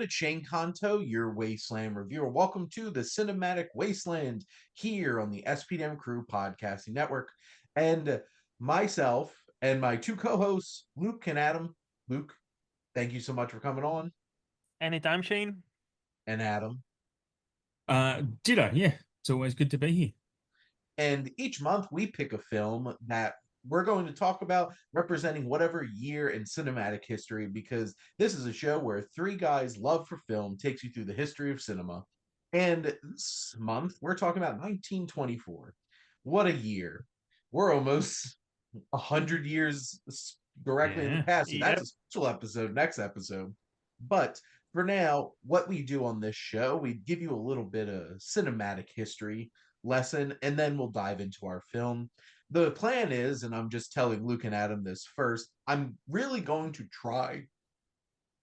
it's Shane Conto, your Wasteland reviewer. Welcome to the Cinematic Wasteland here on the SPDM Crew Podcasting Network. And myself and my two co-hosts, Luke and Adam. Luke, thank you so much for coming on. Anytime, Shane. And Adam. Ditto, yeah. It's always good to be here. And each month we pick a film that we're going to talk about representing whatever year in cinematic history, because this is a show where three guys' love for film takes you through the history of cinema. And this month we're talking about 1924. What a year. We're almost 100 years directly in the past. So that's a special episode next episode. But for now, what we do on this show, we give you a little bit of cinematic history lesson, and then we'll dive into our film. The plan is, and I'm just telling Luke and Adam this first, I'm really going to try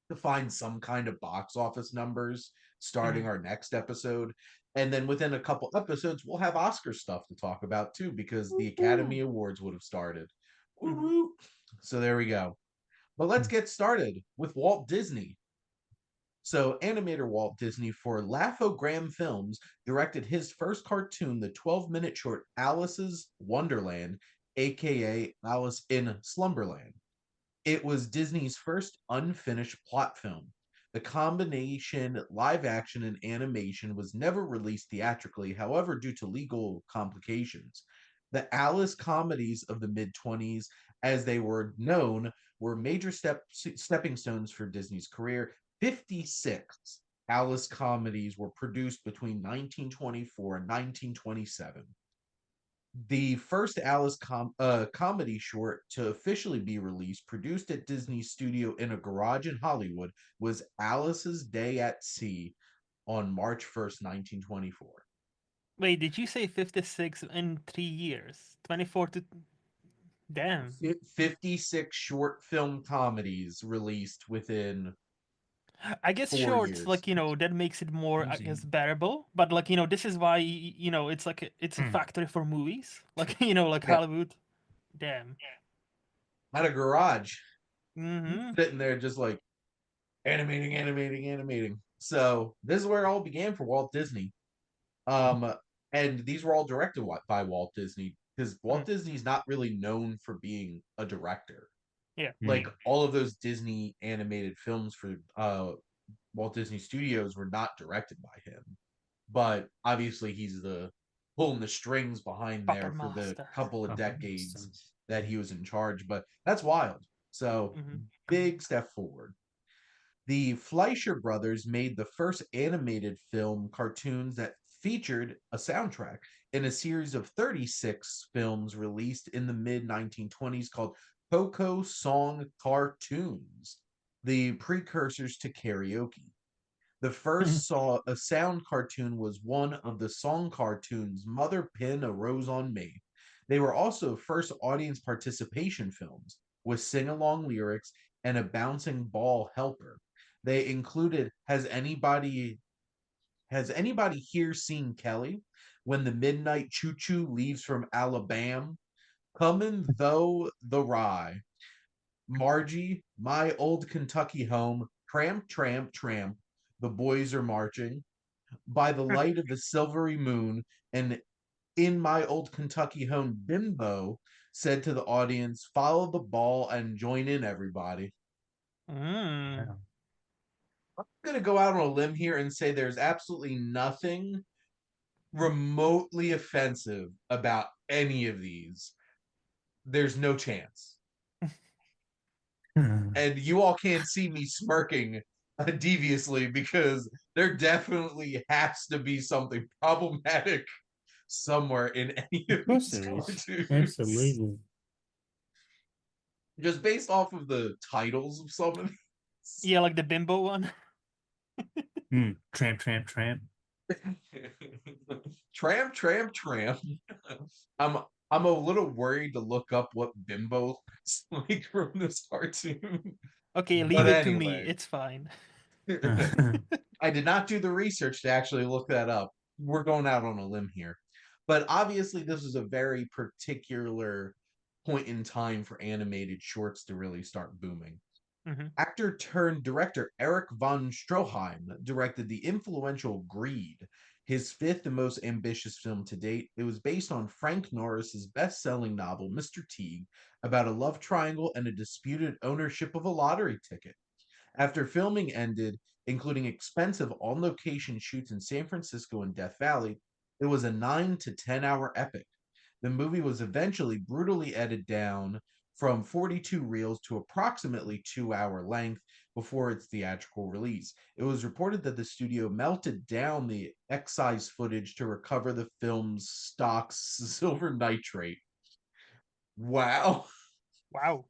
to find some kind of box office numbers starting our next episode. And then within a couple episodes, we'll have Oscar stuff to talk about too, because the Academy Awards would have started. So there we go. But let's get started with Walt Disney. So, animator Walt Disney for Laugh-O-Gram Films directed his first cartoon, the 12-minute short Alice's Wonderland, aka Alice in Slumberland. It was Disney's first unfinished plot film. The combination live action and animation was never released theatrically, however, due to legal complications. The Alice comedies of the mid-20s, as they were known, were major stepping stones for Disney's career. 56 Alice comedies were produced between 1924 and 1927. The first Alice comedy short to officially be released, produced at Disney's studio in a garage in Hollywood, was Alice's Day at Sea on March 1st, 1924. Wait, did you say 56 in 3 years? 24 to... Damn. 56 short film comedies released within I guess 4 shorts, years. like, that makes it more, I guess, bearable. But, like, this is why, it's like it's a factory for movies. Like, like Hollywood. Damn. At a garage. Mm-hmm. Sitting there just like animating. So this is where it all began for Walt Disney. And these were all directed by Walt Disney, because Walt Disney's not really known for being a director. Yeah. Like all of those Disney animated films for Walt Disney Studios were not directed by him. But obviously he's the pulling the strings behind there for the couple of decades that he was in charge. But that's wild. So big step forward. The Fleischer brothers made the first animated film cartoons that featured a soundtrack in a series of 36 films released in the mid-1920s called Coco Song Cartoons, the precursors to karaoke. The first a sound cartoon was one of the song cartoons, Mother Pin a Rose on Me. They were also first audience participation films with sing-along lyrics and a bouncing ball helper. They included Has anybody here seen Kelly? When the Midnight Choo Choo leaves from Alabama? Comin' though the rye. Margie, My Old Kentucky Home, Tramp, Tramp, Tramp, The Boys Are Marching, By the Light of the Silvery Moon, and In My Old Kentucky Home, Bimbo said to the audience, follow the ball and join in, everybody. I'm going to go out on a limb here and say there's absolutely nothing remotely offensive about any of these. There's no chance. And you all can't see me smirking deviously, because there definitely has to be something problematic somewhere in any of these cartoons. Absolutely. Just based off of the titles of some of these. Yeah, like the Bimbo one. Tramp, tramp, tramp. Tramp, tramp, tramp. I'm a little worried to look up what Bimbo looks like from this cartoon. Okay, leave it to me. It's fine. I did not do the research to actually look that up. We're going out on a limb here. But obviously this is a very particular point in time for animated shorts to really start booming. Actor turned director Eric von Stroheim directed the influential Greed, his fifth and most ambitious film to date. It was based on Frank Norris's best-selling novel Mr. Teague, about a love triangle and a disputed ownership of a lottery ticket. After filming ended, including expensive on-location shoots in San Francisco and Death Valley, it was a 9 to 10-hour epic. The movie was eventually brutally edited down from 42 reels to approximately 2-hour length before its theatrical release. It was reported that the studio melted down the excise footage to recover the film's stock silver nitrate. Wow. Wow.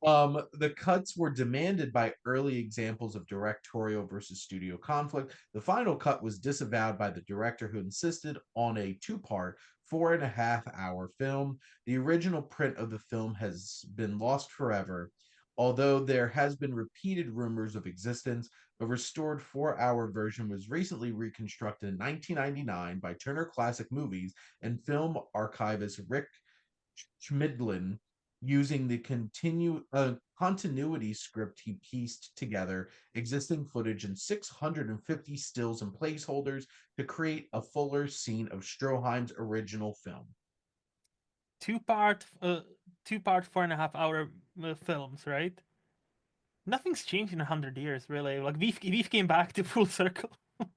The cuts were demanded by early examples of directorial versus studio conflict. The final cut was disavowed by the director, who insisted on a two-part, 4.5-hour film. The original print of the film has been lost forever. Although there has been repeated rumors of existence, a restored 4-hour version was recently reconstructed in 1999 by Turner Classic Movies and film archivist Rick Schmidlin, using the continuity script he pieced together existing footage and 650 stills and placeholders to create a fuller scene of Stroheim's original film. Two-part 4.5-hour films, right? Nothing's changed in 100 years, really. Like we've came back to full circle.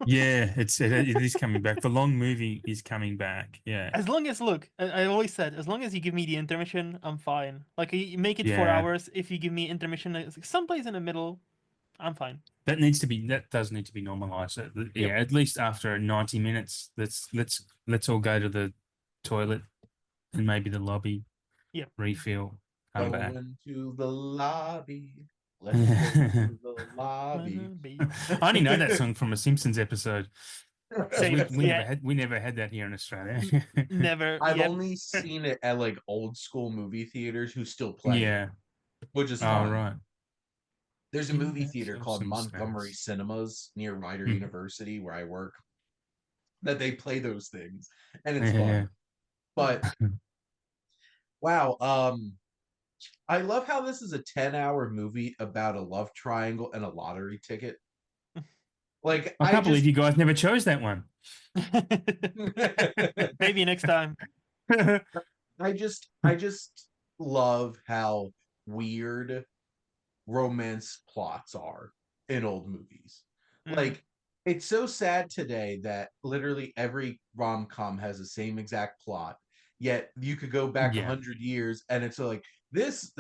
Yeah, it is coming back. The long movie is coming back. Yeah. As long as, look, I always said, as long as you give me the intermission, I'm fine. Like, you make it 4 Yeah. hours. If you give me intermission someplace in the middle, I'm fine. That does need to be normalized. Yeah, at least after 90 minutes, let's all go to the toilet and maybe the lobby. Yeah. Refill. Come back. Going to the lobby. Let's go to the lobby. I only know that song from a Simpsons episode. Same. We never had that here in Australia. Never. I've only seen it at like old school movie theaters who still play it, which is fun. Right. There's a movie theater Have called some Montgomery snacks. Cinemas near Rider University, where I work, that they play those things, and it's Yeah. fun. But wow, I love how this is a 10-hour movie about a love triangle and a lottery ticket. Like, I can't believe you guys never chose that one. Maybe next time. I just love how weird romance plots are in old movies. Like, it's so sad today that literally every rom-com has the same exact plot, yet you could go back 100 years and it's like this.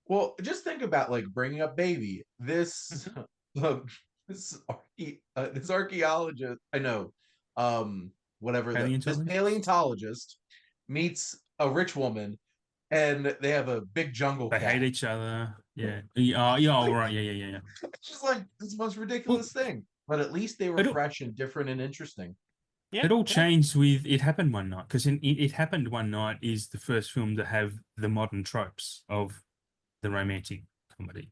Well, just think about like Bringing Up Baby. This this archaeologist, I know, whatever, this paleontologist meets a rich woman, and they have a big jungle They cat. hate each other. Yeah. All right. Yeah. It's just like this most ridiculous thing. But at least they were fresh and different and interesting. Yeah, it all changed with It Happened One Night, because It Happened One Night is the first film to have the modern tropes of the romantic comedy.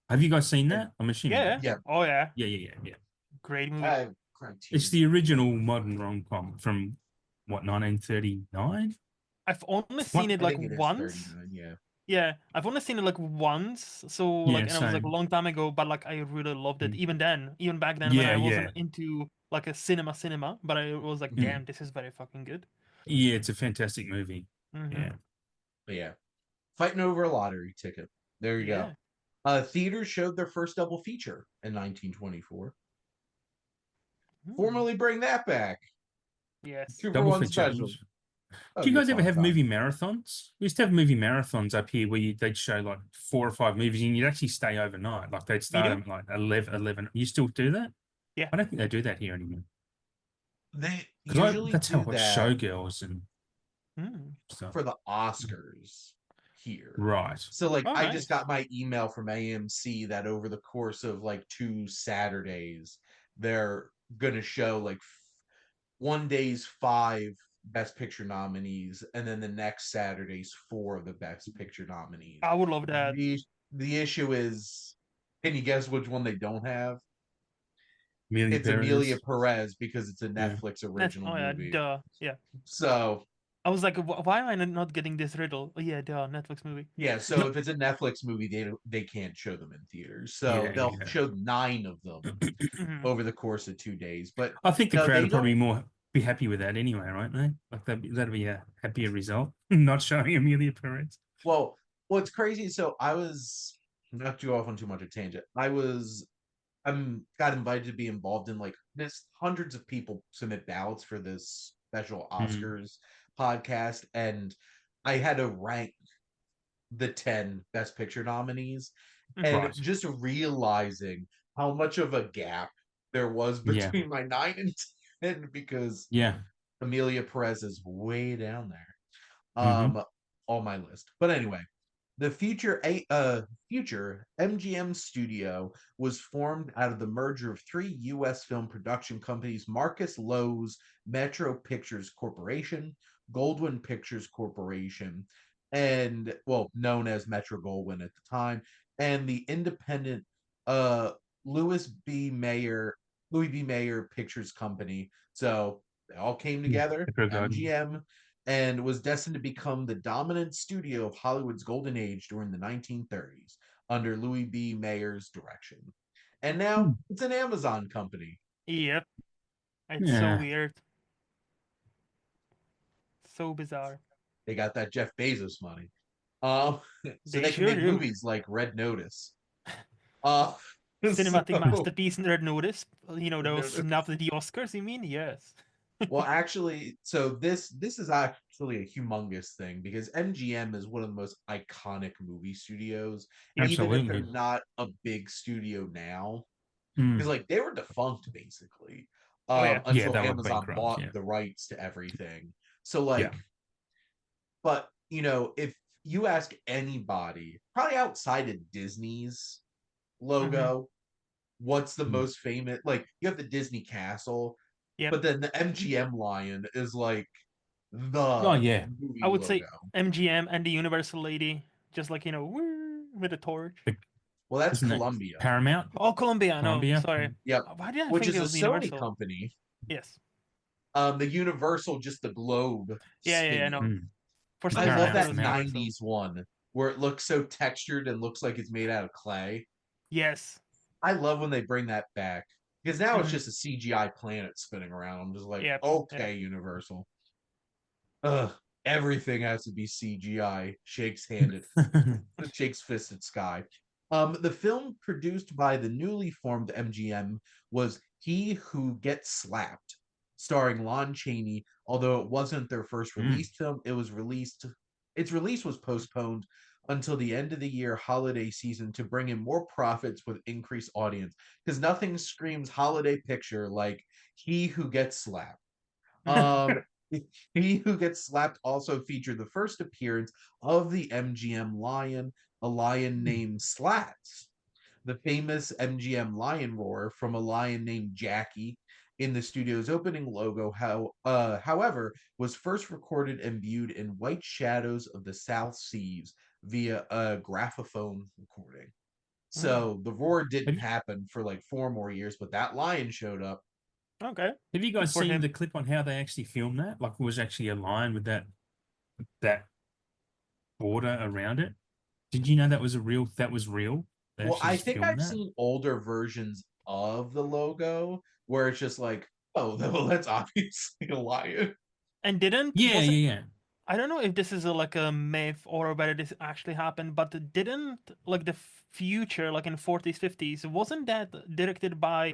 Have you guys seen that? I'm assuming. Yeah. Oh yeah. Yeah. Great movie. It's the original modern rom-com from what, 1939? I've only seen it like once. Yeah, I've only seen it like once. So like, and it was like a long time ago, but like I really loved it. Even back then, when I wasn't into like a cinema, but I was like, damn, this is very fucking good. Yeah, it's a fantastic movie. Yeah. But yeah. Fighting over a lottery ticket. There you go. Theaters showed their first double feature in 1924. Formally bring that back. Yes. 2-for-1 special. Do you guys ever have movie marathons? We used to have movie marathons up here where they'd show like 4 or 5 movies and you'd actually stay overnight. Like they'd start at like 11. You still do that? Yeah. I don't think they do that here anymore. They usually that's how I do watch that Showgirls and stuff. for the Oscars here. Right. So like I just got my email from AMC that over the course of like 2 Saturdays, they're gonna show like one day's 5 Best Picture nominees, and then the next Saturday's 4 of the Best Picture nominees. I would love that. The issue is, can you guess which one they don't have? Amelia Perez. Amelia Perez, because it's a Netflix original movie. Duh. Yeah. So I was like, why am I not getting this riddle? Oh, yeah, duh, Netflix movie. Yeah, so if it's a Netflix movie, they can't show them in theaters. So they'll show 9 of them over the course of 2 days. But I think the no, crowd they would probably don't. be happy with that anyway, right? No? Like that'd be a happier result. Not showing Amelia Perez. Well, what's crazy, so I was not too off on too much a tangent. I'm got invited to be involved in like this. Hundreds of people submit ballots for this special Oscars podcast, and I had to rank the 10 Best Picture nominees, and just realizing how much of a gap there was between my 9 and 10 because Amelia Perez is way down there on my list. But anyway, the future MGM studio was formed out of the merger of 3 U.S. film production companies: Marcus Lowe's Metro Pictures Corporation, Goldwyn Pictures Corporation, and known as Metro Goldwyn at the time, and the independent uh Louis B. Mayer Pictures Company. So they all came together, MGM, and was destined to become the dominant studio of Hollywood's golden age during the 1930s under Louis B. Mayer's direction. And now it's an Amazon company. Yep. It's so weird. So bizarre. They got that Jeff Bezos money. So they can make movies like Red Notice. Cinematic masterpiece in Red Notice. You know, those snubbed the Oscars, you mean? Yes. Well, actually, so this is actually a humongous thing because MGM is one of the most iconic movie studios. Even if they're not a big studio now, because like they were defunct basically until Amazon bought the rights to everything. So like, but you know, if you ask anybody, probably outside of Disney's logo, what's the most famous? Like you have the Disney Castle. Yep. But then the MGM lion is like the movie I would logo. say MGM and the Universal lady, just like, you know, with a torch. Well, that's Columbia. Paramount? Oh, Columbia. No, sorry. Yep. Why did I Which think is it was a Sony Universal? company. Yes. The Universal, just the globe. Yeah, no. For some I love that 90s one where it looks so textured and looks like it's made out of clay. Yes. I love when they bring that back. Because now it's just a CGI planet spinning around. I'm just like, okay, Universal. Everything has to be CGI. Shakes fist at sky. The film produced by the newly formed MGM was He Who Gets Slapped, starring Lon Chaney. Although it wasn't their first released film, its release was postponed until the end of the year holiday season to bring in more profits with increased audience, because nothing screams holiday picture like He Who Gets Slapped. He Who Gets Slapped also featured the first appearance of the MGM lion, a lion named Slats. The famous MGM lion roar from a lion named Jackie in the studio's opening logo, however, was first recorded and viewed in White Shadows of the South Seas via a graphophone recording. So the roar didn't happen for like 4 more years, but that lion showed up. Okay. Have you guys seen the clip on how they actually filmed that? Like, it was actually a lion with that border around it. Did you know that was real? Well, I think I've seen older versions of the logo where it's just like, oh, well, that's obviously a lion. And didn't yeah. I don't know if this is like a myth or whether this actually happened, but didn't like the future, like in 40s, 50s, wasn't that directed by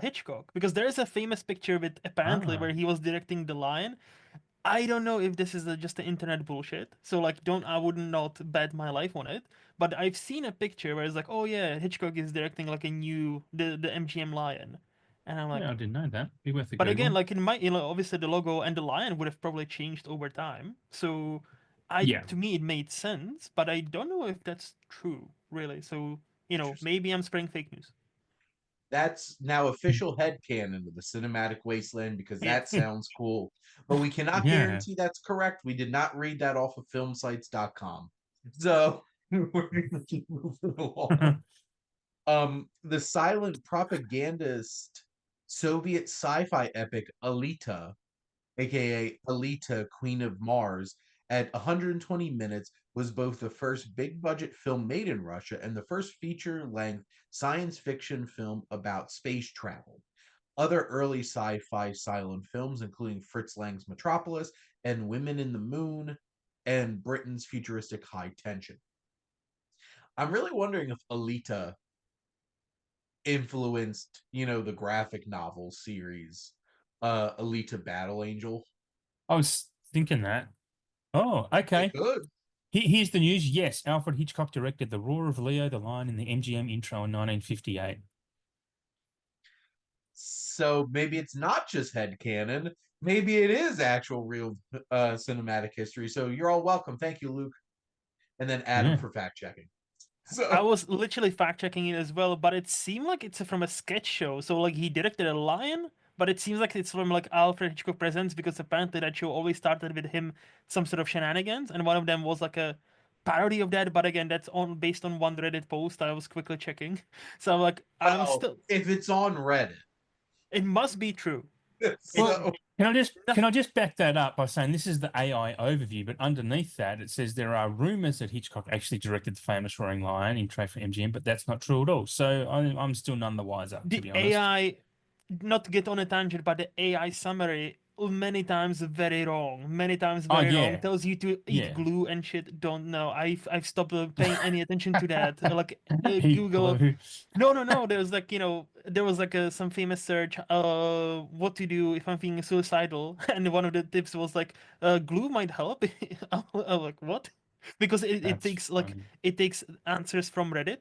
Hitchcock? Because there is a famous picture with apparently where he was directing the lion. I don't know if this is just the internet bullshit. So like, I would not bet my life on it. But I've seen a picture where it's like, oh yeah, Hitchcock is directing like the MGM lion, and I'm like, I didn't know that. Be worth a but Google. again, like obviously the logo and the lion would have probably changed over time. So to me it made sense, but I don't know if that's true really. So maybe I'm spreading fake news. That's now official headcanon of the Cinematic Wasteland because that sounds cool. But we cannot guarantee that's correct. We did not read that off of filmsites.com. So we're going to keep moving along. The silent propagandist Soviet sci-fi epic Alita aka Alita, Queen of Mars, at 120 minutes, was both the first big budget film made in Russia and the first feature length science fiction film about space travel. Other early sci fi silent films, including Fritz Lang's Metropolis and Women in the Moon and Britain's futuristic High Tension. I'm really wondering if Alita influenced, the graphic novel series, Alita Battle Angel. I was thinking that. Oh, It okay. could. Here's the news. Yes, Alfred Hitchcock directed The Roar of Leo, the line in the MGM intro in 1958. So maybe it's not just headcanon. Maybe it is actual real cinematic history. So you're all welcome. Thank you, Luke. And then Adam for fact checking. So I was literally fact checking it as well, but it seemed like it's from a sketch show. So like he directed a lion, but it seems like it's from like Alfred Hitchcock Presents, because apparently that show always started with him some sort of shenanigans, and one of them was like a parody of that. But again, that's on based on one Reddit post I was quickly checking. So I'm like, I'm still. If it's on Reddit, it must be true. Well, can I just back that up by saying this is the AI overview, but underneath that it says there are rumors that Hitchcock actually directed the famous Roaring Lion in Trade for MGM, but that's not true at all. So I'm still none the wiser, to be honest. AI, not to get on a tangent, but the AI summary many times very wrong. Many times very wrong. Tells you to eat glue and shit. Don't know. I've stopped paying any attention to that. Like Google. Glue. No. There was like some famous search. What to do if I'm feeling suicidal, and one of the tips was like, glue might help. I'm like, what? Because it takes it takes answers from Reddit,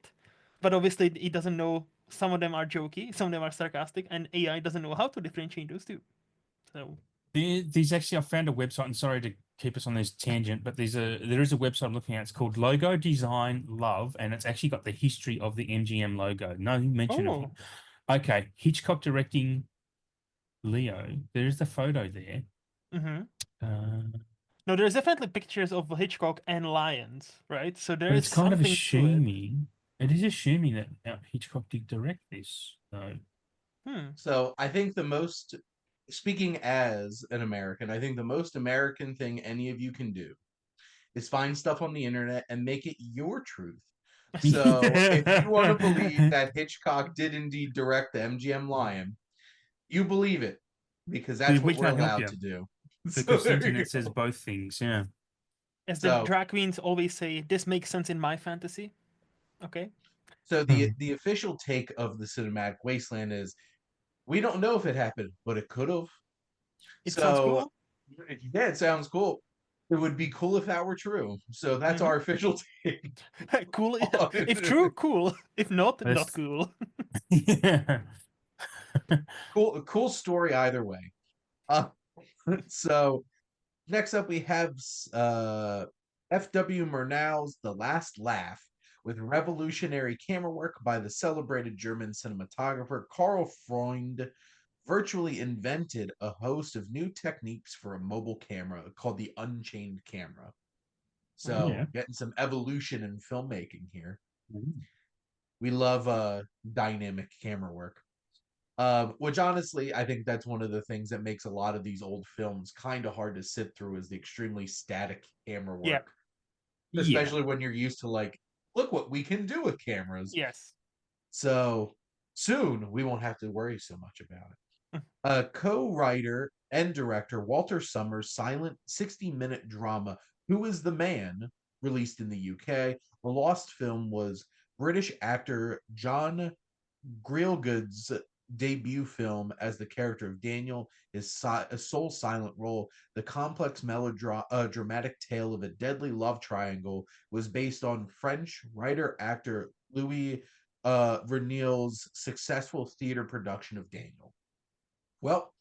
but obviously it doesn't know. Some of them are jokey, some of them are sarcastic, and AI doesn't know how to differentiate those two. So there's actually, I found a website, and sorry to keep us on this tangent, but there is a website I'm looking at. It's called Logo Design Love, and it's actually got the history of the MGM logo. No mention of him. Okay, Hitchcock directing Leo. There's the photo there. No, there's definitely pictures of Hitchcock and lions, right? So there is kind something of assuming. It is assuming that Hitchcock did direct this. So I think speaking as an American, I think the most American thing any of you can do is find stuff on the internet and make it your truth. So if you want to believe that Hitchcock did indeed direct the MGM Lion, you believe it, because that's what we're allowed to do. Because the internet says both things, yeah. As the drag queens always say, this makes sense in my fantasy. Okay. So the official take of the Cinematic Wasteland is, we don't know if it happened, but it could have. It sounds cool. Yeah, it sounds cool. It would be cool if that were true. So that's our official take. Cool. If true, cool. If not, not cool. Yeah. Cool story either way. So next up we have F.W. Murnau's The Last Laugh, with revolutionary camera work by the celebrated German cinematographer Karl Freund. Virtually invented a host of new techniques for a mobile camera called the unchained camera. So getting some evolution in filmmaking here. We love dynamic camera work. Which honestly, I think that's one of the things that makes a lot of these old films kind of hard to sit through, is the extremely static camera work. Especially when you're used to, like, look what we can do with cameras. Yes. So soon we won't have to worry so much about it. Co-writer and director Walter Summers' silent 60-minute drama Who is the Man, released in the UK. The lost film was British actor John Gielgud's debut film as the character of Daniel, his sole silent role. The complex dramatic tale of a deadly love triangle was based on French writer-actor Louis Renil's successful theater production of Daniel. Well,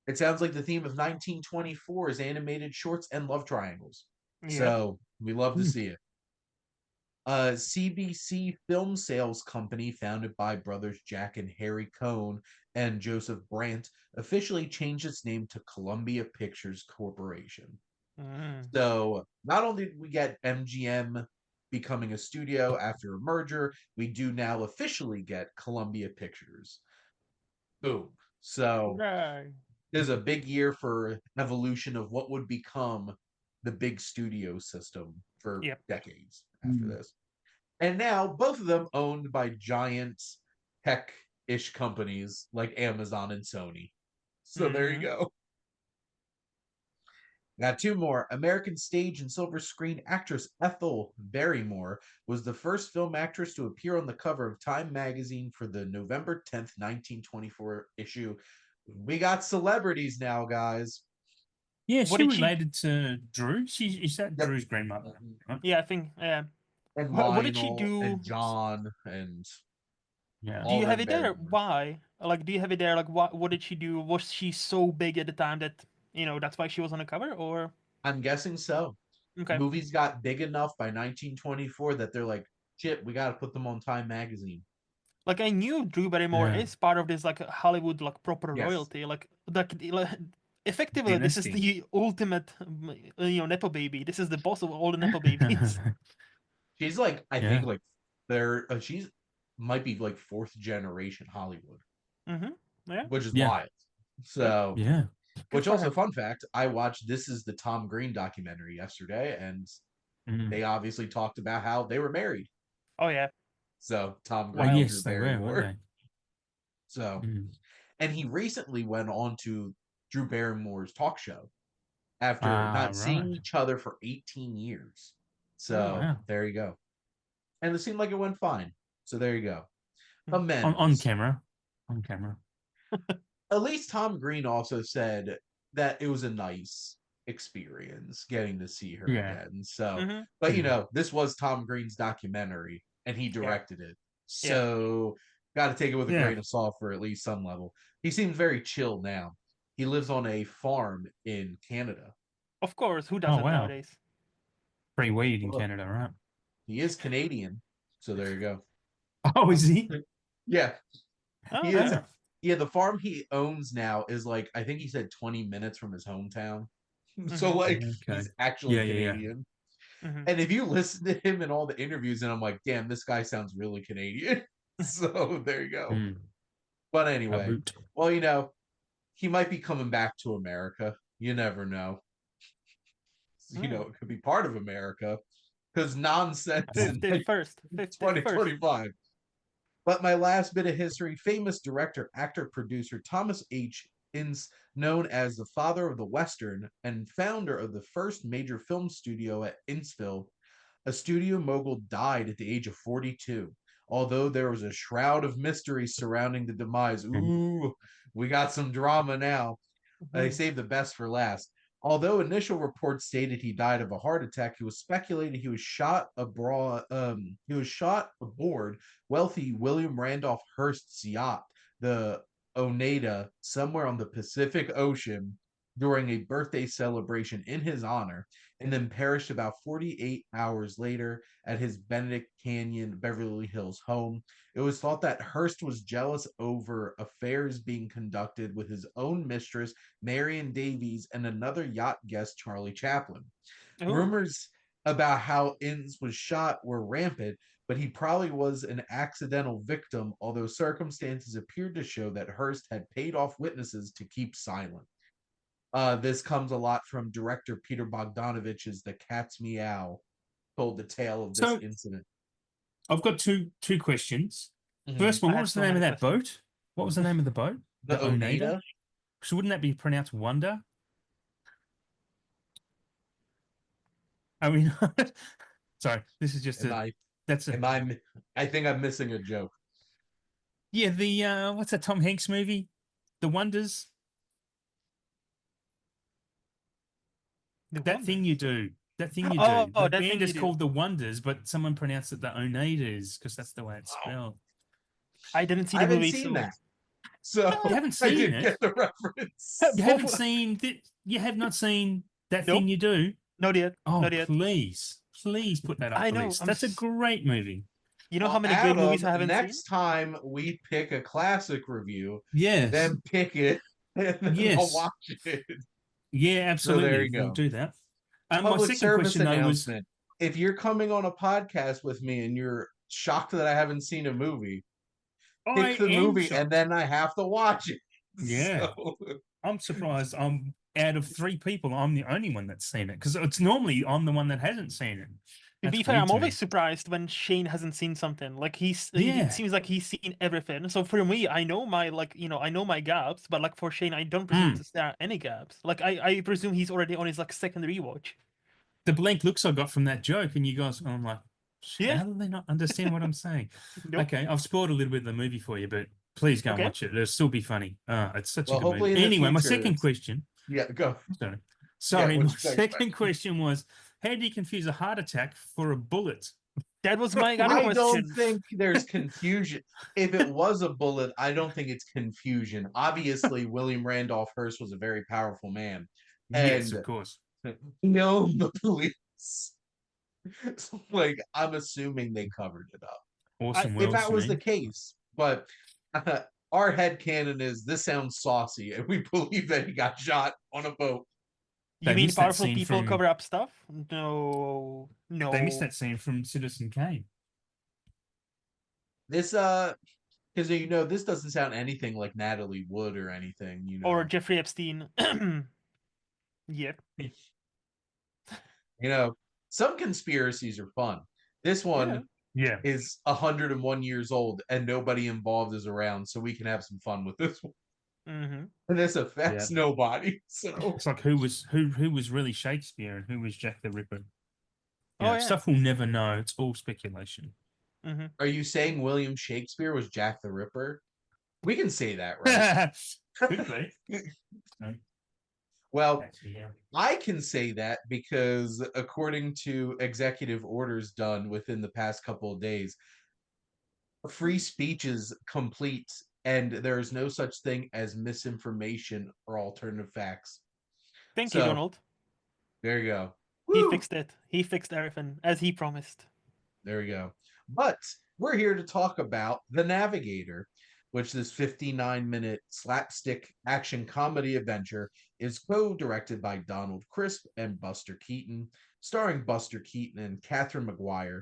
it sounds like the theme of 1924 is animated shorts and love triangles. So we love to see it. CBC Film Sales Company, founded by brothers Jack and Harry Cohn and Joseph Brandt, officially changed its name to Columbia Pictures Corporation. So not only did we get MGM becoming a studio after a merger, we do now officially get Columbia Pictures. Boom. So is a big year for evolution of what would become the big studio system for decades after this. And now both of them owned by giant tech-ish companies like Amazon and Sony. So there you go. Got two more. American stage and silver screen actress Ethel Barrymore was the first film actress to appear on the cover of Time magazine for the November 10th, 1924 issue. We got celebrities now, guys. Yeah, she related to Drew. Is that Drew's grandmother? Right? Yeah, I think. Yeah. And Lionel, what did she do? And John and do you have it there? Why? Like, do you have it there? Like, what did she do? Was she so big at the time that that's why she was on the cover? Or I'm guessing so. Okay. Movies got big enough by 1924 that they're like, shit, we got to put them on Time magazine. Like, I knew Drew Barrymore is part of this like Hollywood like proper royalty, like effectively Dynasty. This is the ultimate nepo baby. This is the boss of all the nepo babies. She's like, I think like she's might be like fourth generation Hollywood. Yeah, which is wild. So which also, fun fact, I watched This Is the Tom Green documentary yesterday, and they obviously talked about how they were married. Oh yeah. So Tom Green and Drew Barrymore. So, and he recently went on to Drew Barrymore's talk show after not seeing each other for 18 years. So there you go. And it seemed like it went fine. So there you go. Amends. On camera. On camera. At least Tom Green also said that it was a nice experience getting to see her again. So, but this was Tom Green's documentary and he directed it. So, got to take it with a grain of salt for at least some level. He seems very chill now. He lives on a farm in Canada. Of course, who doesn't nowadays? Free weed in Canada, right? He is Canadian, so there you go. Oh, is he? Yeah. He is. Yeah, the farm he owns now is like, I think he said 20 minutes from his hometown. So like he's actually Canadian. And if you listen to him in all the interviews, and I'm like, damn, this guy sounds really Canadian. So there you go. But anyway, well, he might be coming back to America. You never know. It could be part of America. Because nonsense in 2025. But my last bit of history, famous director, actor, producer Thomas H. Ince, known as the father of the Western and founder of the first major film studio at Inceville, a studio mogul, died at the age of 42. Although there was a shroud of mystery surrounding the demise. Ooh, we got some drama now. They saved the best for last. Although initial reports stated he died of a heart attack, it was speculated he was shot aboard wealthy William Randolph Hearst's yacht, the Oneida, somewhere on the Pacific Ocean during a birthday celebration in his honor, and then perished about 48 hours later at his Benedict Canyon, Beverly Hills home. It was thought that Hearst was jealous over affairs being conducted with his own mistress, Marion Davies, and another yacht guest, Charlie Chaplin. Ooh. Rumors about how Ince was shot were rampant, but he probably was an accidental victim, although circumstances appeared to show that Hearst had paid off witnesses to keep silent. This comes a lot from director Peter Bogdanovich's The Cat's Meow, told the tale of this incident. I've got two questions. First one, what was the name of that boat? What was the name of the boat? The Oneida? So wouldn't that be pronounced Wonder? I mean, sorry, this is just I think I'm missing a joke. Yeah, the what's that Tom Hanks movie? The Wonders. That thing you do. That thing you do. The band is called The Wonders, but someone pronounced it the Oneidas because that's the way it's spelled. I didn't see the movie. So you haven't seen I didn't get the reference. You haven't seen. You have not seen That Thing You Do. Not yet. Oh, not yet. Please put that up. I know. That's a great movie. You know how many good movies I haven't seen? Next time we pick a classic review, then pick it, and then I'll watch it. Yeah, absolutely. So there you go. We'll do that. My second question was, if you're coming on a podcast with me and you're shocked that I haven't seen a movie, pick the movie shocked. And then I have to watch it. Yeah. I'm surprised. I'm out of 3 people, I'm the only one that's seen it because it's normally I'm the one that hasn't seen it. To be fair, I'm always surprised when Shane hasn't seen something. Like it seems like he's seen everything. So for me, I know my I know my gaps, but like for Shane, I don't presume to stare at any gaps. Like I presume he's already on his like second rewatch. The blank looks I got from that joke, and you guys, I'm like, how do they not understand what I'm saying? Nope. Okay, I've spoiled a little bit of the movie for you, but please go and watch it. It'll still be funny. It's such a good movie. Anyway, my second question. Yeah, go. Sorry, my second question was, how do you confuse a heart attack for a bullet? That was my other question. I don't think there's confusion. If it was a bullet, I don't think it's confusion. Obviously, William Randolph Hearst was a very powerful man. Yes, of course. No, the police. So, like, I'm assuming they covered it up. Awesome. If that was the case, but our headcanon is this sounds saucy, and we believe that he got shot on a boat. You mean powerful people cover up stuff? No. They missed that scene from Citizen Kane. This because this doesn't sound anything like Natalie Wood or anything, or Jeffrey Epstein. Yep. Some conspiracies are fun. This one is 101 years old and nobody involved is around, so we can have some fun with this one. And this affects nobody. So it's like who was really Shakespeare and who was Jack the Ripper. Stuff we'll never know. It's all speculation. Are you saying William Shakespeare was Jack the Ripper? We can say that, right? Could be. Well, I can say that because according to executive orders done within the past couple of days, free speech is complete and there is no such thing as misinformation or alternative facts. Thank you, Donald. There you go. Woo! He fixed it. He fixed everything as he promised. There we go. But we're here to talk about The Navigator, which this 59-minute slapstick action comedy adventure is co-directed by Donald Crisp and Buster Keaton, starring Buster Keaton and Catherine McGuire.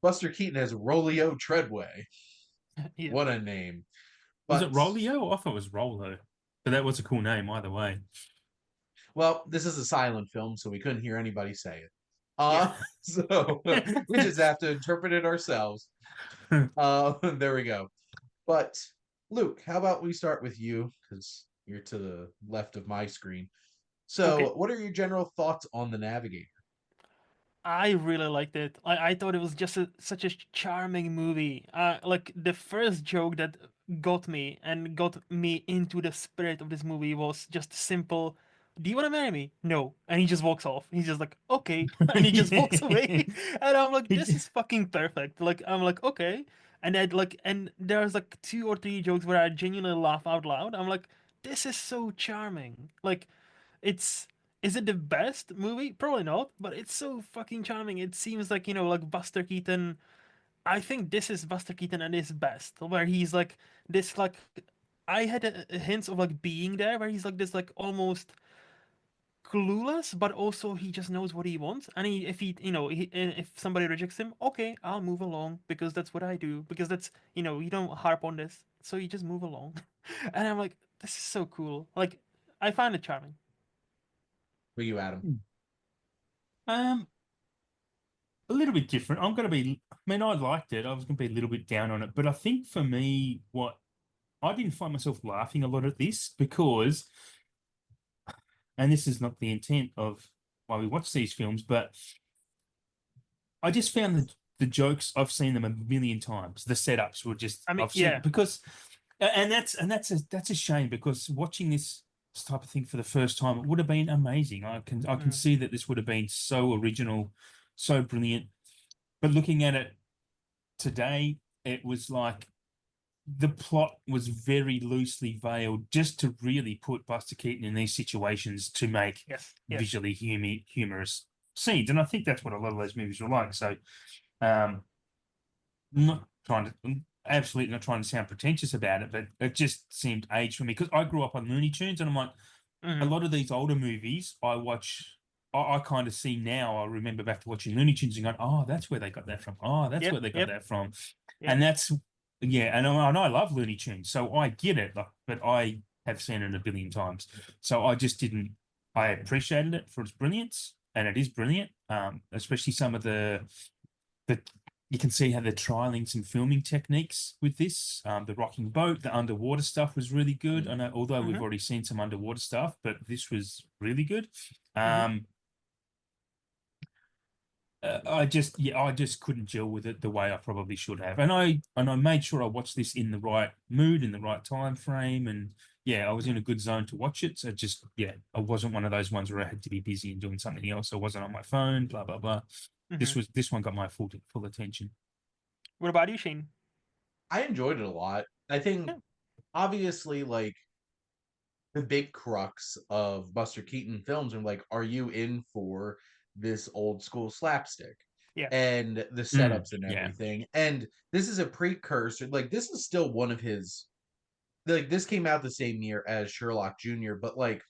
Buster Keaton as Rolio Treadway. Yeah. What a name. Was it Rolio? I thought it was Rolo. But that was a cool name either way. Well, this is a silent film, so we couldn't hear anybody say it. So we just have to interpret it ourselves. There we go. But Luke, how about we start with you, because you're to the left of my screen. So what are your general thoughts on The Navigator? I really liked it. I thought it was just such a charming movie. Like the first joke that got me into the spirit of this movie was just simple. Do you want to marry me? No. And he just walks off. He's just like, okay. And he just walks away. And I'm like, this is fucking perfect. Like, I'm like, okay. And and there's like 2 or 3 jokes where I genuinely laugh out loud. I'm like, this is so charming. Like, is it the best movie? Probably not, but it's so fucking charming. It seems like, like Buster Keaton. I think this is Buster Keaton at his best, where he's like this, like, I had a hint of like being there, where he's like this, like almost clueless, but also he just knows what he wants. And if somebody rejects him, okay, I'll move along because that's what I do. Because that's, you don't harp on this, so you just move along. And I'm like, this is so cool. Like, I find it charming. For you, Adam? A little bit different. I liked it. I was going to be a little bit down on it, but I think for me, I didn't find myself laughing a lot at this because, and this is not the intent of why we watch these films, but I just found the jokes, I've seen them a million times. The setups were just, because, and that's a shame, because watching this type of thing for the first time, it would have been amazing. I can see that this would have been so original, so brilliant. But looking at it today, it was like the plot was very loosely veiled just to really put Buster Keaton in these situations to make visually humorous scenes. And I think that's what a lot of those movies were like. So absolutely not trying to sound pretentious about it, but it just seemed aged for me because I grew up on Looney Tunes, and I'm like, a lot of these older movies I watch, I kind of see now. I remember back to watching Looney Tunes and going, oh, that's where they got that from. Oh, that's where they got that from. And that's, and I love Looney Tunes, so I get it. But I have seen it a billion times. So I just didn't. I appreciated it for its brilliance, and it is brilliant. Especially some of the you can see how they're trialing some filming techniques with this. The rocking boat, the underwater stuff was really good. I know, although we've already seen some underwater stuff, but this was really good. I just couldn't gel with it the way I probably should have, and I made sure I watched this in the right mood, in the right time frame, and I was in a good zone to watch it. So just I wasn't one of those ones where I had to be busy and doing something else. I wasn't on my phone, blah blah blah. This one got my full attention. What about you, Shane? I enjoyed it a lot. I think obviously like the big crux of Buster Keaton films are like, are you in for this old school slapstick? Yeah. And the setups and everything. And this is a precursor. Like, this is still one of his, like, this came out the same year as Sherlock Jr., but like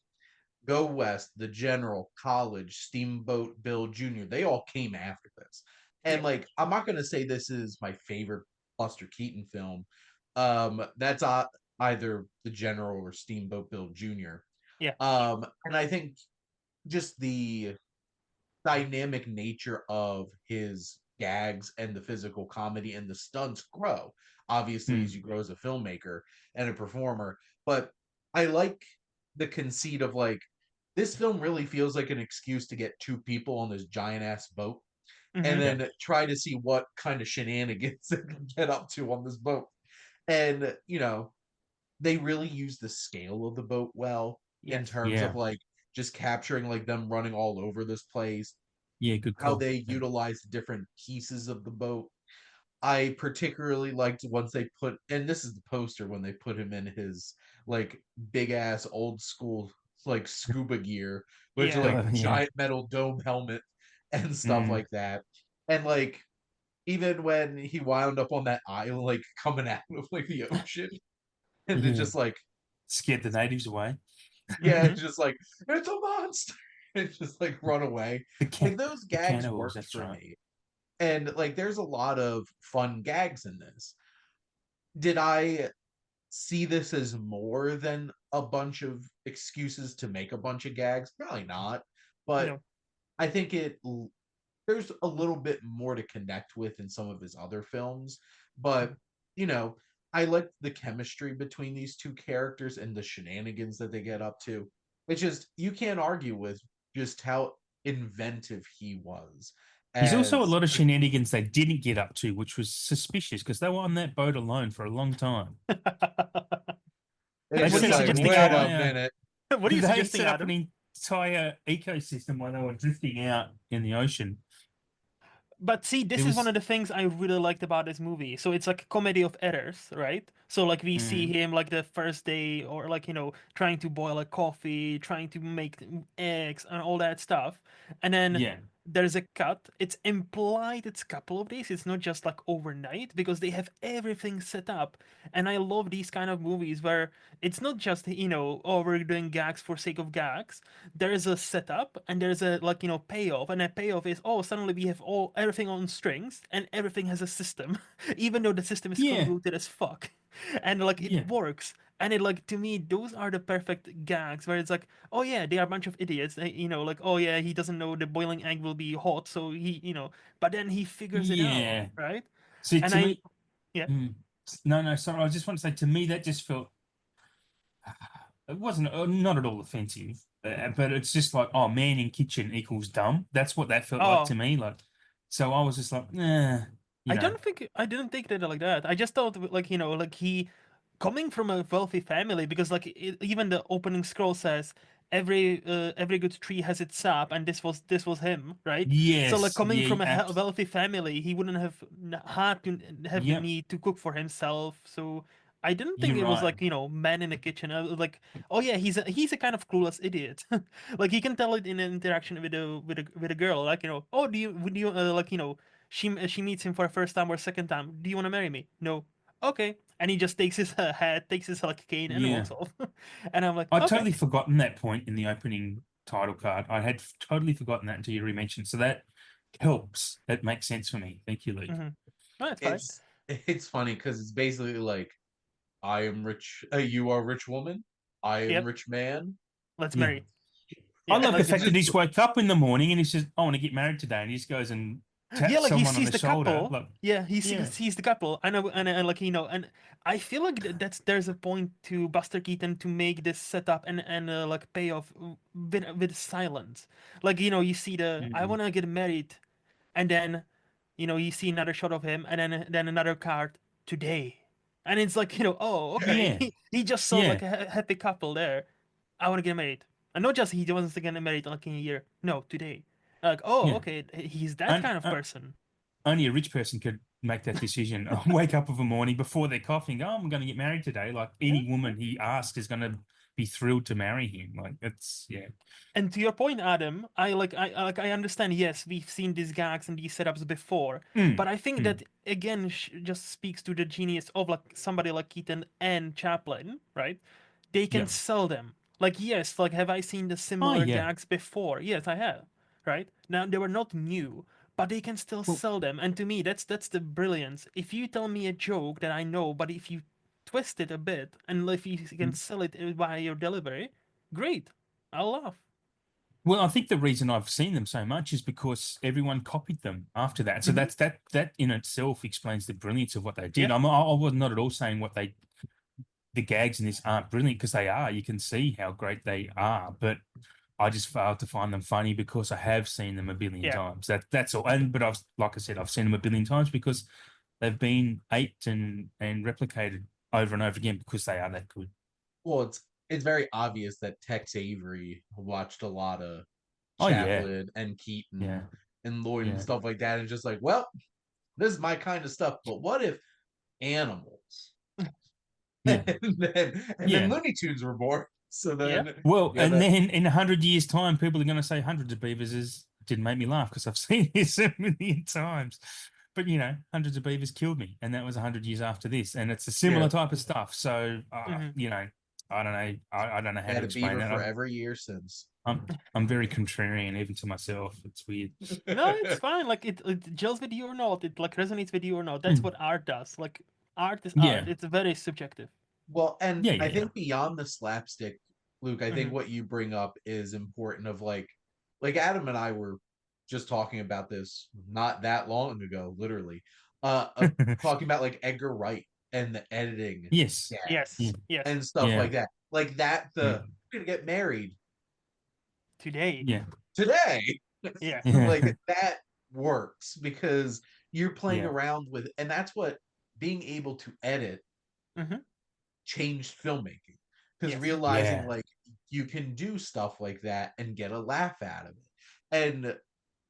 Go West, The General, College, Steamboat Bill Jr., they all came after this. And like, I'm not going to say this is my favorite Buster Keaton film. That's either The General or Steamboat Bill Jr. Yeah. And I think just the dynamic nature of his gags and the physical comedy and the stunts grow, obviously, as you grow as a filmmaker and a performer. But I like the conceit of like, this film really feels like an excuse to get two people on this giant ass boat and then try to see what kind of shenanigans they can get up to on this boat. And, you know, they really use the scale of the boat well in terms of like just capturing like them running all over this place. Good call. How they utilize different pieces of the boat. I particularly liked once they put, and this is the poster when they put him in his like big ass old school like scuba gear, which like giant metal dome helmet and stuff like that. And like even when he wound up on that island, like coming out of like the ocean, and it just like scared the natives away. It's just like it's a monster. It's just like run away. Like those gags worked for me. And like there's a lot of fun gags in this. Did I see this as more than a bunch of excuses to make a bunch of gags? Probably not. But I think there's a little bit more to connect with in some of his other films. But, you know, I like the chemistry between these two characters and the shenanigans that they get up to. It's just, you can't argue with just how inventive he was. There's also a lot of shenanigans they didn't get up to, which was suspicious because they were on that boat alone for a long time. It's just like, wait a minute. What are you suggesting, set up an entire ecosystem while they were drifting out in the ocean. But see, this is one of the things I really liked about this movie. So it's like a comedy of errors, right? So like we see him like the first day or like, you know, trying to boil a coffee, trying to make eggs and all that stuff. And then there's a cut. It's implied it's a couple of days. It's not just like overnight because they have everything set up. And I love these kind of movies where it's not just, you know, oh, we're doing gags for sake of gags. There's a setup and there's a like, you know, payoff. And that payoff is, oh, suddenly we have everything on strings and everything has a system, even though the system is convoluted as fuck. And like it works. And it like to me, those are the perfect gags where it's like, oh yeah, they are a bunch of idiots. They, you know, like oh yeah, he doesn't know the boiling egg will be hot, so he, you know, but then he figures it out, right? See, and to me, no, sorry, I just want to say to me that just felt it wasn't not at all offensive, but it's just like oh, man in kitchen equals dumb. That's what that felt like to me. Like, so I was just like, nah. I didn't think that like that. I just thought like you know like he coming from a wealthy family because like even the opening scroll says every good tree has its sap and this was him, right? So like coming from a wealthy family, he wouldn't have had to have the need to cook for himself. So I didn't think it was like you know man in the kitchen. I was like, oh yeah, he's a kind of clueless idiot. Like he can tell it in an interaction with a girl. Like you know, oh do you like you know she meets him for the first time or second time. Do you want to marry me? No. Okay. And he just takes his hat, takes his like cane, and walks off. And I'm like, I'd totally forgotten that point in the opening title card. I had totally forgotten that until you re-mentioned. So that helps. That makes sense for me. Thank you, Luke. No, it's funny because it's basically like, I am rich. You are a rich woman. I am rich man. Let's marry. I love the fact that he's woke up in the morning and he says, "I want to get married today," and he just goes and taps like he someone on sees the the shoulder. couple. Like, he sees the couple. I know, and like and I feel like there's a point to Buster Keaton to make this setup and like payoff with silence. Like you see the I want to get married, and then you see another shot of him, and then another card today, and it's like oh okay, he just saw like a happy couple there. I want to get married, and not just he wants to get married like in a year. No, today. Like okay, he's that kind of person. Only a rich person could make that decision. Wake up of a morning before they're coughing. Oh, I'm going to get married today. Like any woman he asks is going to be thrilled to marry him. Like it's And to your point, Adam, I understand. Yes, we've seen these gags and these setups before, but I think that again just speaks to the genius of like somebody like Keaton and Chaplin, right? They can sell them. Like yes, like have I seen the similar gags before? Yes, I have. Right now they were not new, but they can still sell them. And to me, that's the brilliance. If you tell me a joke that I know, but if you twist it a bit and if you can sell it via your delivery, great. I'll laugh. Well, I think the reason I've seen them so much is because everyone copied them after that. So that's that in itself explains the brilliance of what they did. I was not at all saying the gags in this aren't brilliant, because they are. You can see how great they are, but I just failed to find them funny because I have seen them a billion times. That's all. But like I said, I've seen them a billion times because they've been aped and replicated over and over again because they are that good. Well, it's very obvious that Tex Avery watched a lot of Chaplin and Keaton and Lloyd and stuff like that, and just like, well, this is my kind of stuff. But what if animals? and then Looney Tunes were born. So then, and then in 100 years' time, people are going to say Hundreds of Beavers didn't make me laugh because I've seen it so many times. But Hundreds of Beavers killed me, and that was 100 years after this, and it's a similar type of stuff. So I don't know. I don't know how to explain that. For every year since. I'm very contrarian, even to myself. It's weird. No, it's fine. Like it gels with you or not. It like resonates with you or not. That's what art does. Like art is art. It's very subjective. Well, and I think beyond the slapstick, Luke, I think what you bring up is important. Of like Adam and I were just talking about this not that long ago, literally, talking about like Edgar Wright and the editing, yes, and stuff like that. Like that, we're gonna get married today. Like that works because you're playing around with, and that's what being able to edit changed filmmaking, because realizing like you can do stuff like that and get a laugh out of it. And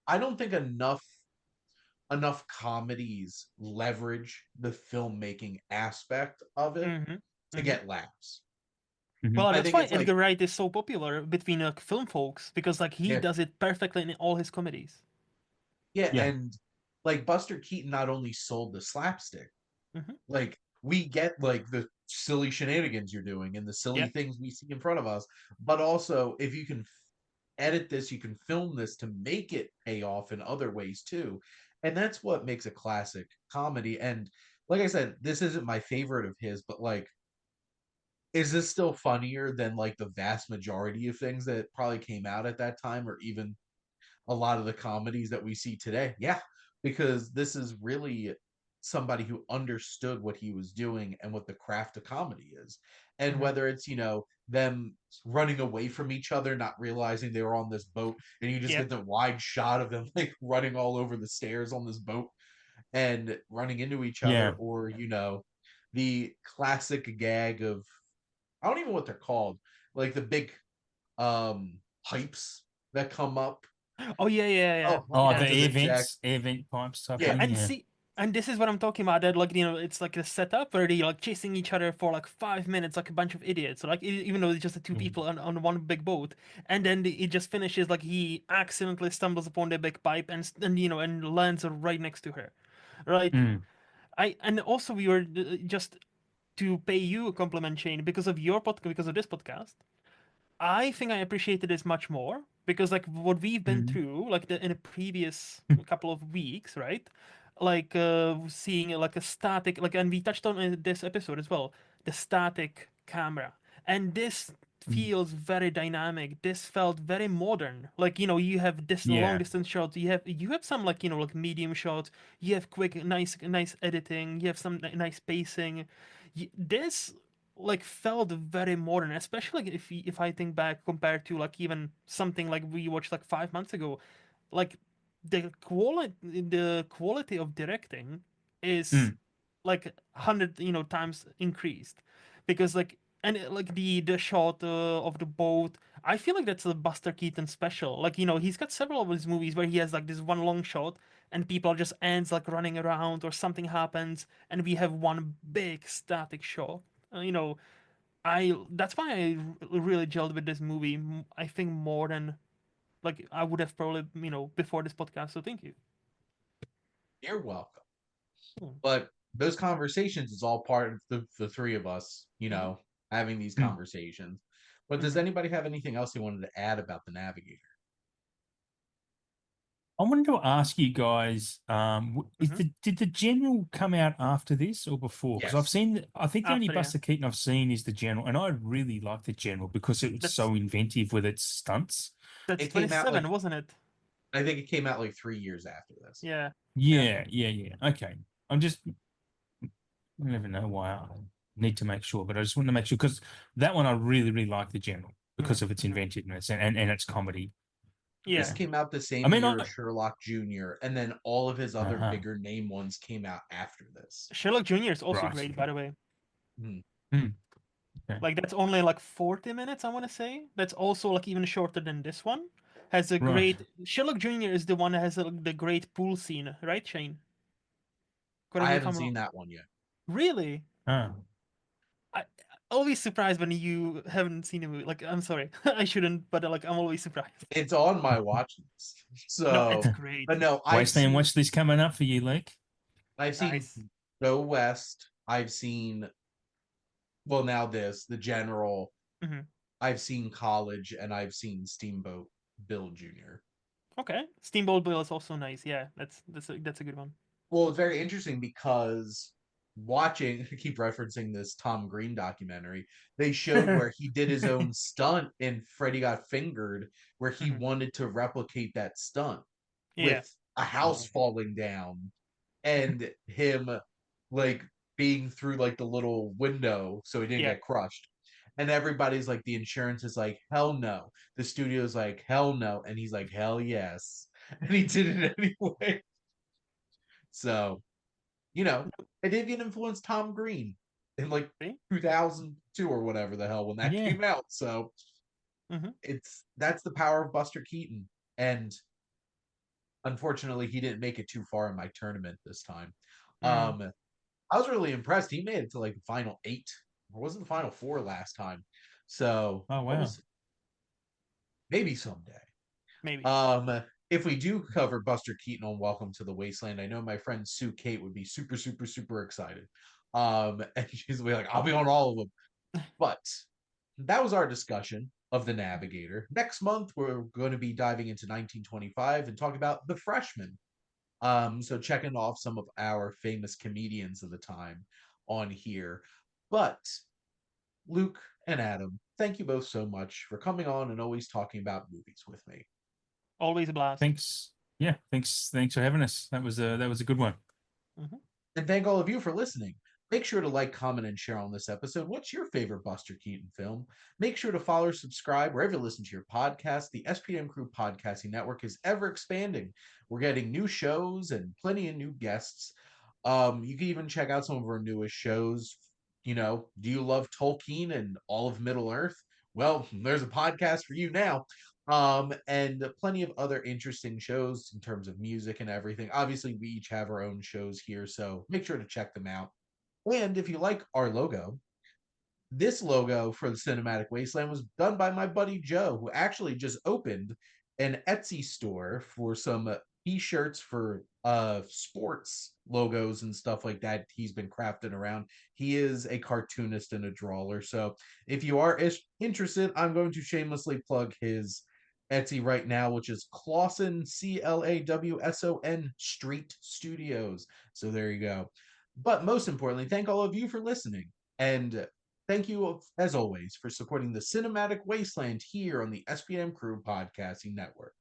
I don't think enough comedies leverage the filmmaking aspect of it to get laughs. Well, that's why Edgar Wright is so popular between film folks, because like he does it perfectly in all his comedies. And like Buster Keaton not only sold the slapstick, like we get like the silly shenanigans you're doing and the silly things we see in front of us, but also if you can edit this, you can film this to make it pay off in other ways too. And that's what makes a classic comedy. And like I said, this isn't my favorite of his, but like, is this still funnier than like the vast majority of things that probably came out at that time, or even a lot of the comedies that we see today? Yeah, because this is really somebody who understood what he was doing and what the craft of comedy is. And whether it's, them running away from each other, not realizing they were on this boat, and you just get the wide shot of them like running all over the stairs on this boat and running into each other, or, the classic gag of, I don't even know what they're called, like the big pipes that come up. Oh yeah. The air vent pipes type thing. And see, and this is what I'm talking about. That like it's like a setup where they're like chasing each other for like 5 minutes, like a bunch of idiots. So, like even though it's just the two people on one big boat, and then it just finishes like he accidentally stumbles upon the big pipe and and lands right next to her, right? And also we were just to pay you a compliment, Shane, because of your podcast, because of this podcast. I think I appreciated this much more because like what we've been through, like in a previous couple of weeks, right? Like seeing like a static, like, and we touched on in this episode as well, the static camera And this feels very dynamic. This felt very modern. Like, you have this long distance shots. You have some like, like medium shots. You have quick, nice editing. You have some nice pacing. This like felt very modern, especially like, if I think back compared to like even something like we watched like 5 months ago. Like the quality of directing is like 100 times increased, because like, and like the shot of the boat, I feel like that's a Buster Keaton special. Like, he's got several of his movies where he has like this one long shot and people are just ants like running around or something happens and we have one big static shot. I That's why really gelled with this movie. I think more than like I would have probably before this podcast. So thank you. You're welcome. But those conversations is all part of the three of us, having these conversations. But does anybody have anything else they wanted to add about the Navigator? I wanted to ask you guys, did the General come out after this or before? Because Yes. I think the only Buster Keaton I've seen is the General, and I really like the General because it was so inventive with its stunts. That's it 27, wasn't it? I think it came out like 3 years after this. Yeah. Yeah. Okay. I never know why I need to make sure, but I just want to make sure because that one I really, really like the General because of its inventiveness and its comedy. Yeah. This came out the same year as Sherlock Jr., and then all of his other bigger name ones came out after this. Sherlock Jr. is also great, by the way. Okay. Like, that's only like 40 minutes, I want to say. That's also like even shorter than this one. Has a great... Sherlock Jr. is the one that has the great pool scene, right, Shane? I haven't seen that one yet. Really? I'm always surprised when you haven't seen a movie. Like, I'm sorry, I shouldn't, but like, I'm always surprised. It's on my watch list, so no, it's great. But no, Wasteland watch this coming up for you, Luke. I've seen Go West. I've seen, well, now the General. I've seen College, and I've seen Steamboat Bill Jr. Okay, Steamboat Bill is also nice. Yeah, that's a good one. Well, it's very interesting because watching, I keep referencing this Tom Green documentary, they showed where he did his own stunt in Freddy Got Fingered, where he wanted to replicate that stunt with a house falling down and him like being through like the little window so he didn't get crushed. And everybody's like, the insurance is like, hell no. The studio's like, hell no. And he's like, hell yes. And he did it anyway. So, it did influence Tom Green in like 2002 or whatever the hell when that came out. So that's the power of Buster Keaton. And unfortunately, he didn't make it too far in my tournament this time. I was really impressed. He made it to like the final 8, or was it the final 4 last time? So, maybe someday. Maybe. If we do cover Buster Keaton on Welcome to the Wasteland, I know my friend Sue Kate would be super, super, super excited. And she's be like, I'll be on all of them. But that was our discussion of The Navigator. Next month, we're going to be diving into 1925 and talk about The Freshman. So checking off some of our famous comedians of the time on here. But Luke and Adam, thank you both so much for coming on and always talking about movies with me. Always a blast. Thanks. Yeah, thanks for having us. That was a good one. And thank all of you for listening. Make sure to like, comment, and share on this episode. What's your favorite Buster Keaton film? Make sure to follow or subscribe wherever you listen to your podcast. The SPM Crew Podcasting Network is ever expanding. We're getting new shows and plenty of new guests. You can even check out some of our newest shows. Do you love Tolkien and all of Middle Earth? Well, there's a podcast for you now. And plenty of other interesting shows in terms of music and everything. Obviously, we each have our own shows here, so make sure to check them out. And if you like our logo, this logo for the Cinematic Wasteland was done by my buddy Joe, who actually just opened an Etsy store for some t-shirts for sports logos and stuff like that he's been crafting around. He is a cartoonist and a drawer, so if you are interested, I'm going to shamelessly plug his Etsy right now, which is Clawson, Clawson Street Studios. So there you go. But most importantly, thank all of you for listening. And Thank you, as always, for supporting the Cinematic Wasteland here on the SPM Crew Podcasting Network.